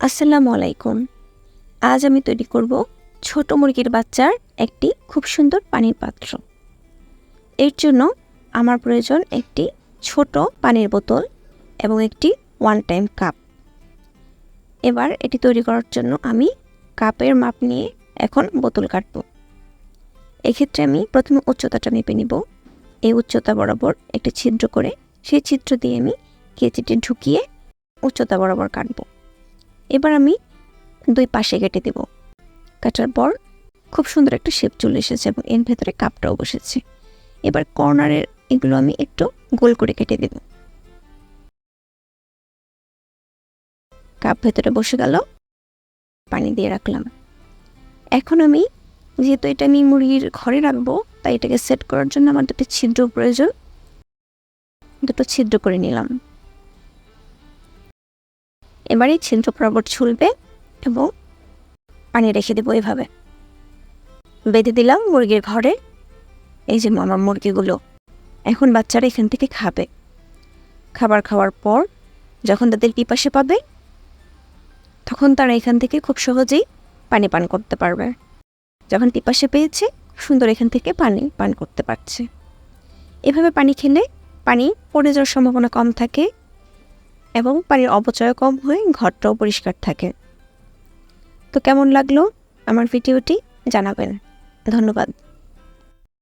আসসালামু আলাইকুম। আজ আমি তৈরি করব ছোট মুরগির বাচ্চার একটি খুব সুন্দর পানির পাত্র। এর জন্য আমার প্রয়োজন একটি ছোট পানির বোতল এবং একটি ওয়ান টাইম কাপ। এবার এটি তৈরি করার জন্য আমি কাপের মাপ নিয়ে এখন বোতল কাটব। এক্ষেত্রে আমি প্রথমে উচ্চতাটা মেপে নিব। এই উচ্চতা বরাবর একটি ছিদ্র করে সেই ছিদ্র দিয়ে আমি কেচিটি ঢুকিয়ে উচ্চতা বরাবর কাটব। এবার আমি দুই পাশে কেটে দেব। কাটার পর খুব সুন্দর একটা শেপ চলে এসেছে এবং এর ভেতরে কাপটাও বসেছে। এবার কর্নারের এগুলো আমি একটু গোল করে কেটে দেব। কাপ ভেতরে বসে গেল, পানি দিয়ে রাখলাম। এখন আমি যেহেতু এটা আমি মুরগির ঘরে রাখবো, তাই এটাকে সেট করার জন্য আমার দুটো ছিদ্র প্রয়োজন। দুটো ছিদ্র করে নিলাম। এবার এই ছিদ্র বরাবর ঝুলবে এবং পানি রেখে দেবো। এভাবে বেঁধে দিলাম মুরগির ঘরে। এই যে আমার মুরগিগুলো, এখন বাচ্চারা এখান থেকে খাবে। খাবার খাওয়ার পর যখন তাদের পিপাসা পাবে, তখন তারা এখান থেকে খুব সহজেই পানি পান করতে পারবে। যখন পিপাসা পেয়েছে, সুন্দর এখান থেকে পানি পান করতে পারছে। এভাবে পানি খেলে পানি পড়ে যাওয়ার সম্ভাবনা কম থাকে এবং পানির অপচয় কম হয়ে ঘরটাও পরিষ্কার থাকে। তো কেমন লাগলো আমার ভিডিওটি জানাবেন। ধন্যবাদ।